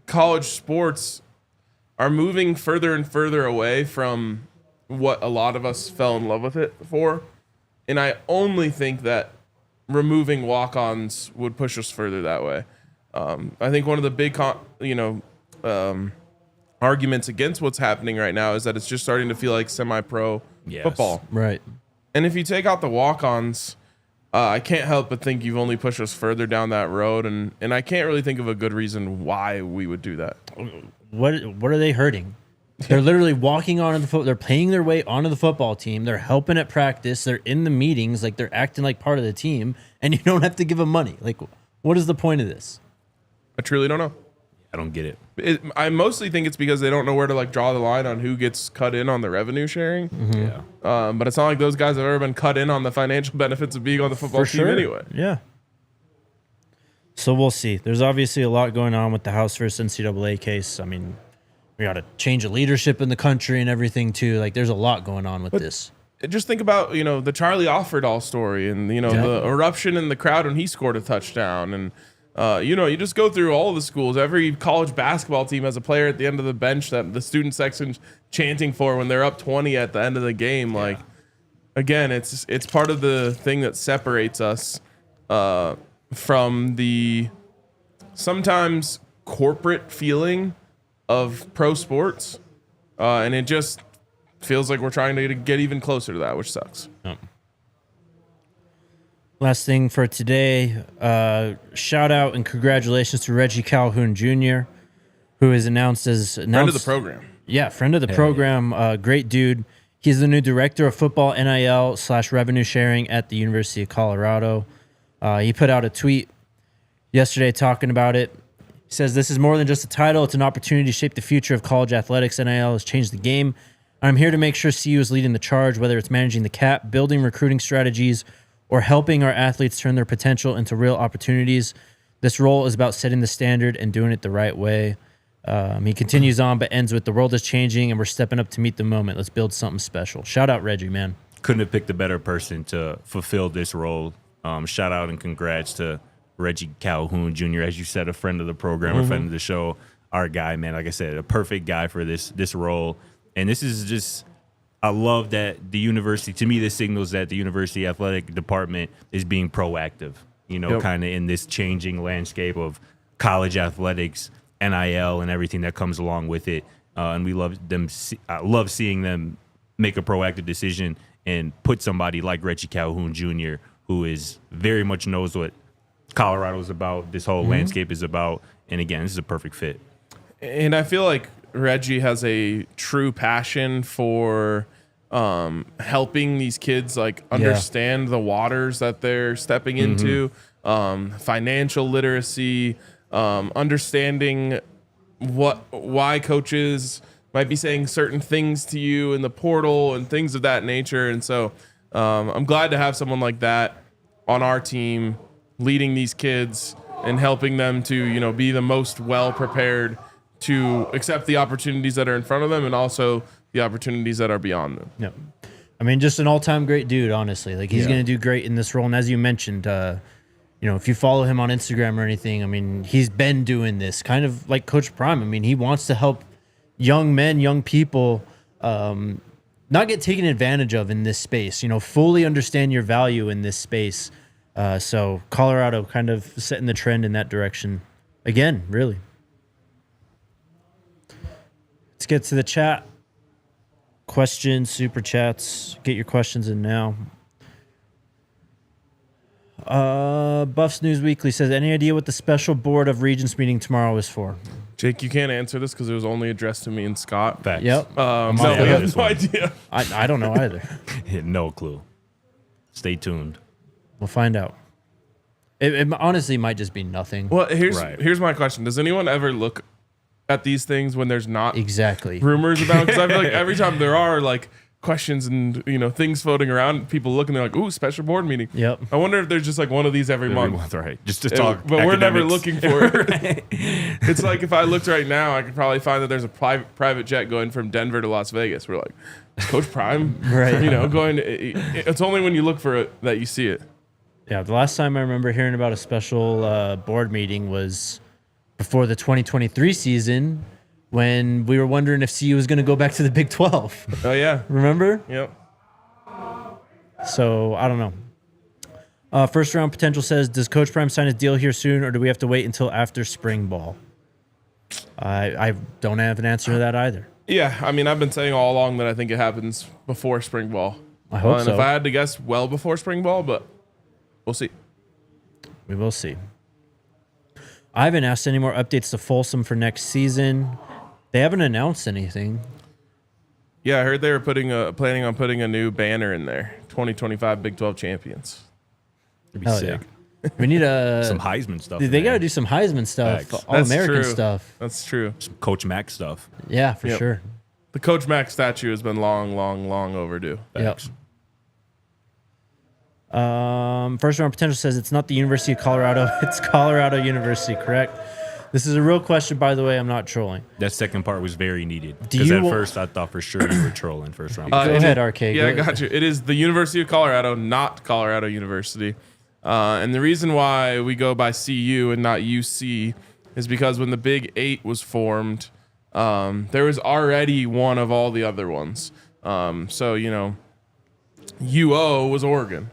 college sports are moving further and further away from what a lot of us fell in love with it for. And I only think that removing walk-ons would push us further that way. I think one of the big, arguments against what's happening right now is that it's just starting to feel like semi-pro football. Right. And if you take out the walk-ons, I can't help but think you've only pushed us further down that road, and I can't really think of a good reason why we would do that. What are they hurting? They're literally walking onto the foot. They're paying their way onto the football team. They're helping at practice. They're in the meetings. Like, they're acting like part of the team, and you don't have to give them money. Like, what is the point of this? I truly don't know. I don't get it. I mostly think it's because they don't know where to like draw the line on who gets cut in on the revenue sharing. Yeah. But it's not like those guys have ever been cut in on the financial benefits of being on the football team anyway. Yeah. So we'll see. There's obviously a lot going on with the House versus NCAA case. I mean, we got to change the leadership in the country and everything too. Like, there's a lot going on with this. Just think about, the Charlie Offerdahl story and, the eruption in the crowd when he scored a touchdown. And, you just go through all of the schools. Every college basketball team has a player at the end of the bench that the student section's chanting for when they're up 20 at the end of the game. Yeah. Like, again, it's part of the thing that separates us from the sometimes corporate feeling of pro sports. And it just feels like we're trying to get even closer to that, which sucks. Yep. Last thing for today, shout out and congratulations to Reggie Calhoun Jr., who is announced friend of the program. Yeah, friend of the program. Great dude. He's the new Director of Football NIL / revenue sharing at the University of Colorado. He put out a tweet yesterday talking about it. He says, "This is more than just a title. It's an opportunity to shape the future of college athletics. NIL has changed the game. I'm here to make sure CU is leading the charge, whether it's managing the cap, building recruiting strategies, or helping our athletes turn their potential into real opportunities. This role is about setting the standard and doing it the right way." He continues on, but ends with, "The world is changing, and we're stepping up to meet the moment. Let's build something special." Shout out Reggie, man. Couldn't have picked a better person to fulfill this role. Shout out and congrats to Reggie Calhoun Jr., as you said, a friend of the program, a friend of the show, our guy, man. Like I said, a perfect guy for this role. And this is just, I love that the university, to me, this signals that the university athletic department is being proactive, kind of in this changing landscape of college athletics, NIL, and everything that comes along with it. And we love them. I love seeing them make a proactive decision and put somebody like Reggie Calhoun Jr., who is very much knows what Colorado is about, this whole landscape is about. And again, this is a perfect fit. And I feel like Reggie has a true passion for helping these kids understand the waters that they're stepping into, financial literacy, understanding why coaches might be saying certain things to you in the portal and things of that nature. And so I'm glad to have someone like that on our team leading these kids and helping them to, be the most well-prepared to accept the opportunities that are in front of them and also the opportunities that are beyond them. Yeah. I mean, just an all-time great dude, honestly. Like, he's going to do great in this role. And as you mentioned, if you follow him on Instagram or anything, I mean, he's been doing this kind of like Coach Prime. I mean, he wants to help young men, young people not get taken advantage of in this space, fully understand your value in this space. So Colorado kind of setting the trend in that direction again, really. Let's get to the chat. Questions, super chats. Get your questions in now. Buffs News Weekly says, "Any idea what the special board of regents meeting tomorrow is for?" Jake, you can't answer this because it was only addressed to me and Scott. Facts. Yep. No, we have no idea. I don't know either. No clue. Stay tuned. We'll find out. It honestly might just be nothing. Well, here's my question. Does anyone ever look at these things when there's not exactly rumors about? Because I feel like every time there are questions and things floating around. People looking, they're like, "Ooh, special board meeting." Yep. I wonder if there's just like one of these every month, right? Just to talk. But we're never looking for it. Right. It's like if I looked right now, I could probably find that there's a private jet going from Denver to Las Vegas. We're like, Coach Prime, Right. going. It's only when you look for it that you see it. Yeah, the last time I remember hearing about a special board meeting was before the 2023 season when we were wondering if CU was going to go back to the Big 12. Oh yeah, Remember? yep. So I don't know. First round potential says, does Coach Prime sign his deal here soon, or do we have to wait until after spring ball? I don't have an answer to that either. Yeah, I mean, I've been saying all along that I think it happens before spring ball. I hope and so. if I had to guess, well before spring ball, but we'll see. We will see. I haven't asked any more updates to Folsom for next season. They haven't announced anything. Yeah, I heard they were planning on putting a new banner in there. 2025 Big 12 champions. It'd be Hell sick. yeah. We need Some Heisman stuff. They got to do some Heisman stuff, Facts. All American true. stuff. That's true. some Coach Mac stuff. Yeah, for Yep. sure. The Coach Mack statue has been long overdue. Yep. First round potential says it's not the University of Colorado, it's Colorado University, correct? This is a real question, by the way. I'm not trolling. That second part was very needed. Do Because you at wa- first I thought for sure you were trolling first round. Go ahead, RK. Yeah, I Go- got you. It is the University of Colorado, not Colorado University. And the reason why we go by CU and not UC is because when the Big 8 was formed, there was already one of all the other ones. So, UO was Oregon.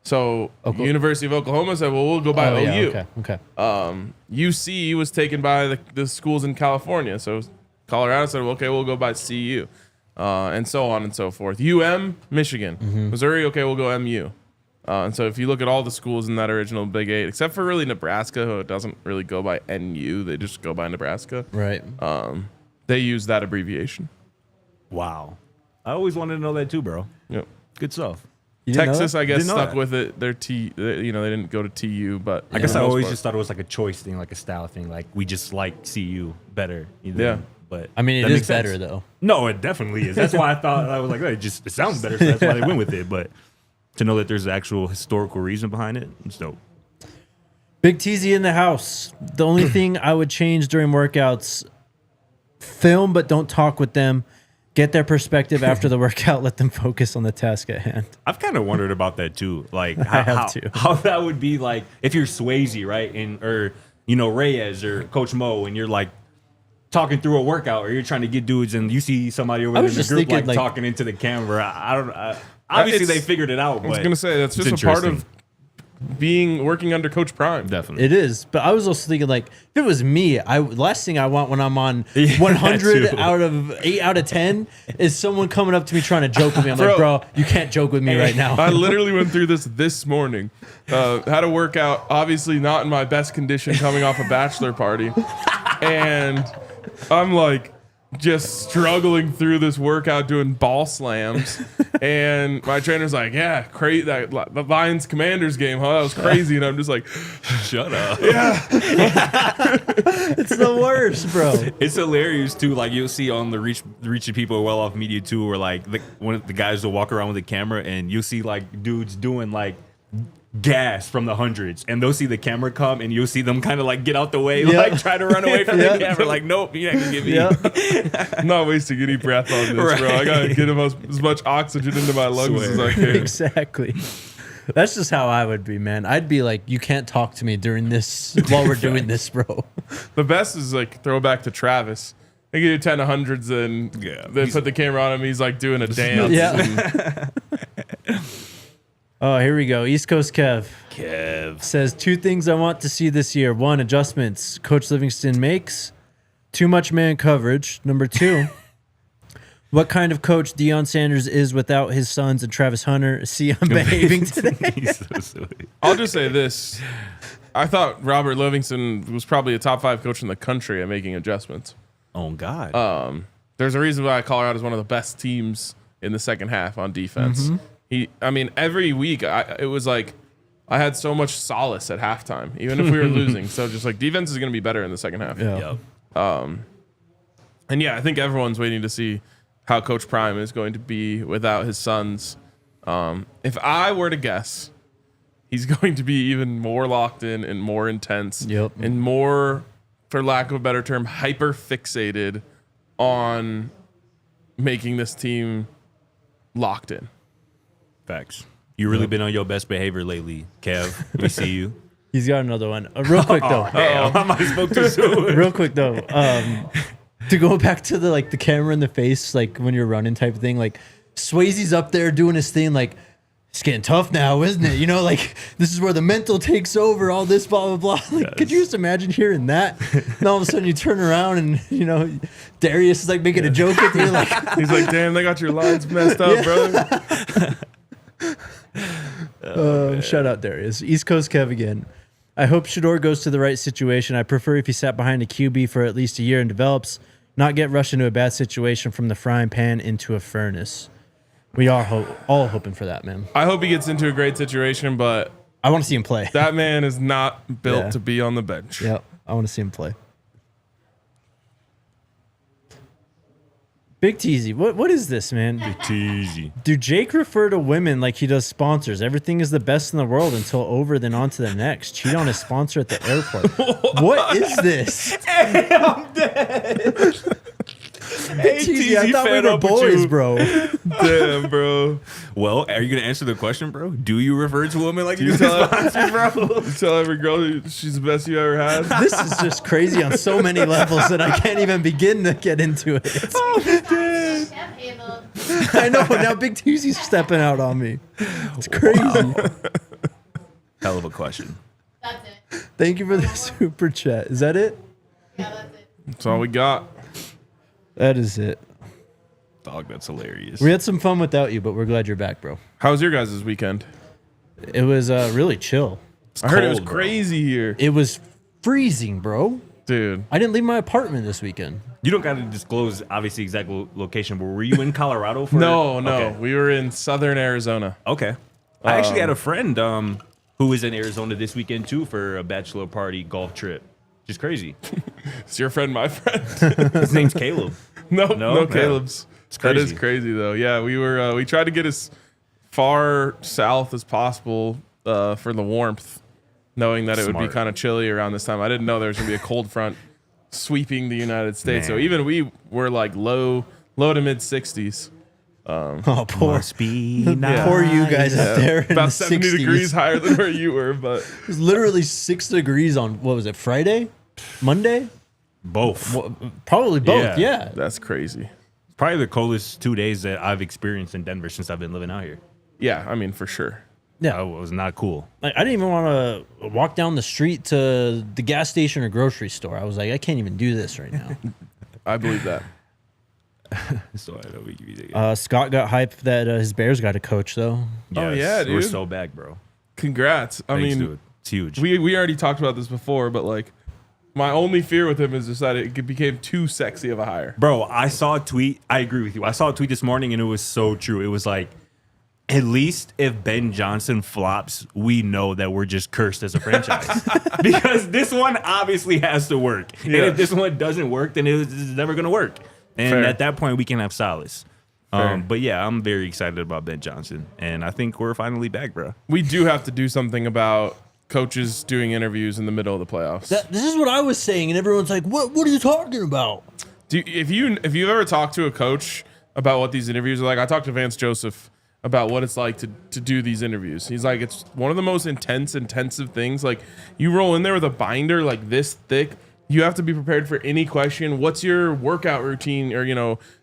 So University of Oklahoma said, well, we'll go by Oh, OU. yeah, okay. UC was taken by the schools in California. So Colorado said, well, okay, we'll go by CU. And so on and so forth. Michigan. Missouri, okay, we'll go MU. And so if you look at all the schools in that original Big 8, except for really Nebraska, who doesn't really go by NU, they just go by Nebraska. Right. They use that abbreviation. Wow. I always wanted to know that too, bro. Yep. Good stuff. You didn't know Texas, that? I guess, Didn't know stuck that. with it. They didn't go to TU, but I guess for I the most always part. just thought it was like a choice thing, like a style thing. Like we just like CU better. Yeah. But I mean, it that is makes sense. better, though. No, it definitely is. That's why I thought I was like, oh, it sounds better, so that's why they went with it. But to know that there's an actual historical reason behind it, it's dope. Big TZ in the house. The only thing I would change during workouts, film but don't talk with them. Get their perspective after the workout. Let them focus on the task at hand. I've kind of wondered about that too. Like have how, too. how that would be like if you're Swasey, right? Or Reyes or Coach Mo, and you're like talking through a workout, or you're trying to get dudes, and you see somebody over I there was in the just group thinking, like- talking into the camera. I don't. Obviously, they figured it out. I was but gonna say that's it's just a part of interesting. working under Coach Prime. Definitely. It is, but I was also thinking, like, if it was me, last thing I want when I'm on Yeah, 100 too. out of 8 out of 10 is someone coming up to me trying to joke with me. I'm like, bro, you can't joke with me right now. I literally went through this morning. Had a workout, obviously not in my best condition, coming off a bachelor party, and I'm like just struggling through this workout doing ball slams, and my trainer's like, "Yeah, crazy that the Lions Commanders game, huh? That was crazy," and I'm just like, Shut up. It's the worst, bro. It's hilarious too. Like you'll see on the Reach of People Well Off Media too, where like one of the guys will walk around with a camera, and you'll see like dudes doing like gas from the hundreds, and they'll see the camera come, and you'll see them kind of like get out the way, Yeah. like try to run away from Yeah. the camera. Like, nope, you're not gonna get me. Yeah. I'm not wasting any breath on this, bro. I gotta get as much oxygen into my lungs as I can. Exactly. That's just how I would be, man. I'd be like, you can't talk to me during this while we're doing this, bro. The best is like throwback to Travis. They get you 10 of hundreds and then put the camera on him. He's like doing a dance. Yeah. Oh, here we go. East Coast Kev says 2 things I want to see this year. 1, adjustments Coach Livingston makes. Too much man coverage. Number 2, what kind of coach Deion Sanders is without his sons and Travis Hunter. See, I'm behaving today. He's so silly. I'll just say this. I thought Robert Livingston was probably a top 5 coach in the country at making adjustments. Oh God. There's a reason why Colorado is one of the best teams in the second half on defense. Every week it was like I had so much solace at halftime, even if we were losing. So just like defense is going to be better in the second half. Yeah. Yep. And yeah, I think everyone's waiting to see how Coach Prime is going to be without his sons. If I were to guess, he's going to be even more locked in and more intense and more, for lack of a better term, hyper fixated on making this team locked in. Facts. You really been on your best behavior lately, Kev. We see you. He's got another one. Real quick though. I might have spoke too soon. Real quick though. To go back to the camera in the face, like when you're running type of thing, like Swasey's up there doing his thing, like it's getting tough now, isn't it? You know, like this is where the mental takes over, all this blah blah blah. Like, could you just imagine hearing that? And all of a sudden you turn around and Darius is like making a joke with you, like he's like, "Damn, they got your lines messed up, brother." Shout out Darius. East Coast Kev again. I hope Shedeur goes to the right situation. I prefer if he sat behind a QB for at least a year and develops, not get rushed into a bad situation from the frying pan into a furnace. We are all hoping for that, man. I hope he gets into a great situation, but I want to see him play. that man is not built to be on the bench. Yep, I want to see him play. Big Teasy, what is this, man? Big Teasy. Do Jake refer to women like he does sponsors? Everything is the best in the world until over, then on to the next. Cheat on his sponsor at the airport. What is this? Hey, I'm dead. Hey, Teasy, I thought we were boys, bro. Damn, bro. Well, are you going to answer the question, bro? Do you refer to women like you do tell sponsors, bro? You tell every girl she's the best you ever had. This is just crazy on so many levels that I can't even begin to get into it. I know, now Big Teasy's stepping out on me. It's crazy. Hell of a question. That's it. Thank you for the super chat. Is that it? Yeah, that's it. That's all we got. That is it. Dog, that's hilarious. We had some fun without you, but we're glad you're back, bro. How was your guys' weekend? It was really chill. I heard it was cold, bro. crazy here. It was freezing, bro. Dude. I didn't leave my apartment this weekend. You don't got to disclose, obviously, exact location, but were you in Colorado for No. Okay. We were in southern Arizona. Okay. I actually had a friend who was in Arizona this weekend, too, for a bachelor party golf trip. Just crazy. Is your friend my friend? His name's Caleb. No, Caleb's. It's That crazy. is crazy, though. Yeah, we tried to get as far south as possible for the warmth, knowing that it would be Smart. kind of chilly around this time. I didn't know there was going to be a cold front sweeping the United States. So Man. even we were like low to mid 60s. Oh, poor, Must be nice. poor you guys out there. In About the 70 60s. degrees higher than where you were, but It was literally 6 degrees on, what was it, Friday? Monday? Both. Probably both, yeah. that's crazy. Probably the coldest 2 days that I've experienced in Denver since I've been living out here. Yeah, I mean, for sure. Yeah. It was not cool. Like, I didn't even want to walk down the street to the gas station or grocery store. I was like, I can't even do this right now. I believe that. So I know we give you Scott got hyped that his Bears got a coach, though. Oh, yeah, We're dude. so back, bro. Congrats. I Thanks, mean, dude. It's huge. we already talked about this before, but like, my only fear with him is just that it became too sexy of a hire. Bro, I saw a tweet. I agree with you. I saw a tweet this morning, and it was so true. It was like, at least if Ben Johnson flops, we know that we're just cursed as a franchise. Because this one obviously has to work. Yeah. And if this one doesn't work, then it's never going to work. And Fair. at that point, we can have solace. Fair. But yeah, I'm very excited about Ben Johnson. And I think we're finally back, bro. We do have to do something about coaches doing interviews in the middle of the playoffs. This is what I was saying, and everyone's like, what are you talking about? If you've ever talked to a coach about what these interviews are like, I talked to Vance Joseph about what it's like to do these interviews. He's like, it's one of the most intensive things. Like, you roll in there with a binder like this thick. You have to be prepared for any question. What's your workout routine, or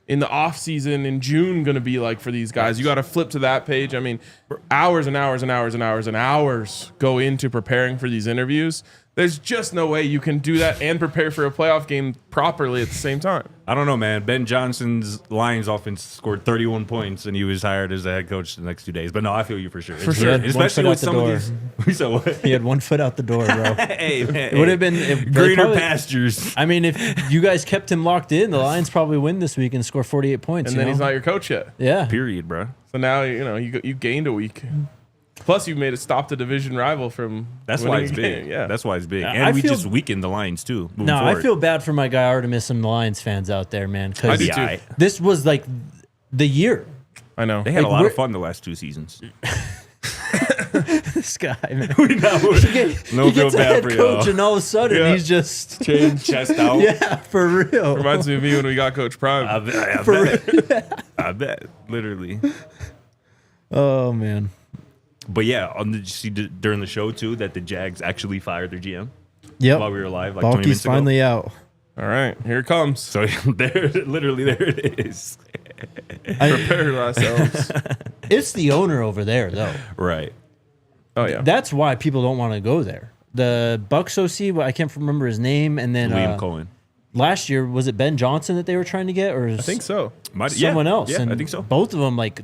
in the off season in June going to be like for these guys? You got to flip to that page. I mean, hours and hours and hours and hours and hours go into preparing for these interviews. There's just no way you can do that and prepare for a playoff game properly at the same time. I don't know, man. Ben Johnson's Lions offense scored 31 points, and he was hired as the head coach the next 2 days. But no, I feel you for sure. For sure. Especially One with foot out some the of these. We said what? He had 1 foot out the door, bro. Hey, man. It would have been if they greener probably- pastures. I mean, if you guys kept him locked in, the Lions probably win this week and score 48 points. And then he's not your coach yet. Yeah. Period, bro. So now, you gained a week. Plus, you made it stop the division rival from. That's winning why it's a game. big. Yeah, That's why it's big. I And we feel- just weakened the Lions too. No, forward. I feel bad for my guy Artemis and the Lions fans out there, man. I do Because too. this was like the year. I know. They had Like, a lot we're- of fun the last 2 seasons. This guy, man. No, He feel gets a bad head for coach, y'all. and all of a sudden Yeah. he's just Chest out. yeah, for real. Reminds me of me when we got Coach Prime. I bet. I bet. Literally. Oh man. But yeah, did you see during the show too that the Jags actually fired their GM Yep. while we were live? Like 20 Balky's minutes ago? finally out. All right, here it comes. So there it is. Prepare ourselves. It's the owner over there, though. Right. Oh yeah. That's why people don't want to go there. The Bucks OC, I can't remember his name, and then Liam Cohen. last year was it Ben Johnson that they were trying to get, or I think so. someone else? Yeah, and I think so. Both of them like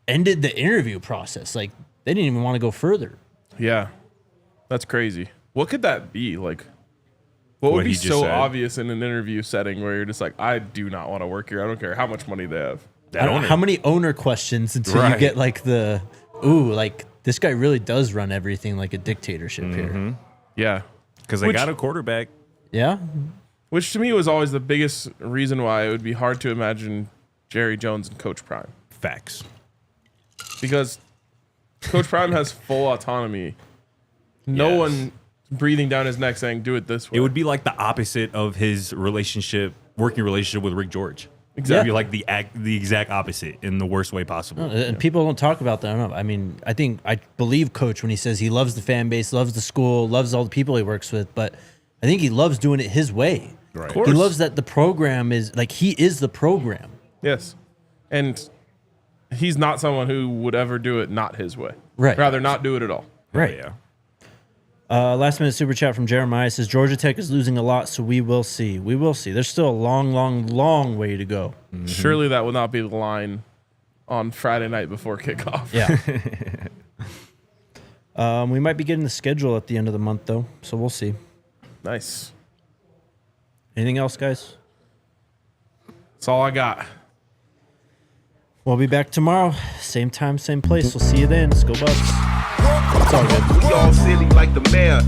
ended the interview process. Like they didn't even want to go further. Yeah, that's crazy. What could that be like? What What would be he just so said. obvious in an interview setting where you're just like, I do not want to work here. I don't care how much money they have. That owner. How many owner questions until you Right. get like the like this guy really does run everything like a dictatorship here. Yeah, Because they Which- got a quarterback. Yeah. which to me was always the biggest reason why it would be hard to imagine Jerry Jones and Coach Prime, Facts. because Coach Prime has full autonomy. No Yes. one breathing down his neck saying, "Do it this way." It would be like the opposite of his working relationship with Rick George. Exactly. It would be like the exact opposite in the worst way possible. And people don't talk about that enough. I mean, I believe Coach when he says he loves the fan base, loves the school, loves all the people he works with, but I think he loves doing it his way. Right. Of course. He loves that the program is like he is the program. Yes, and he's not someone who would ever do it not his way. Right. Rather not do it at all. Right. Yeah. Last minute super chat from Jeremiah says Georgia Tech is losing a lot, so we will see. We will see. There's still a long, long, long way to go. Surely that will not be the line on Friday night before kickoff. Yeah. We might be getting the schedule at the end of the month though, so we'll see. Nice. Anything else, guys? That's all I got. We'll be back tomorrow, same time, same place. We'll see you then. Let's go Bucks. It's all good. We all silly like the mayor.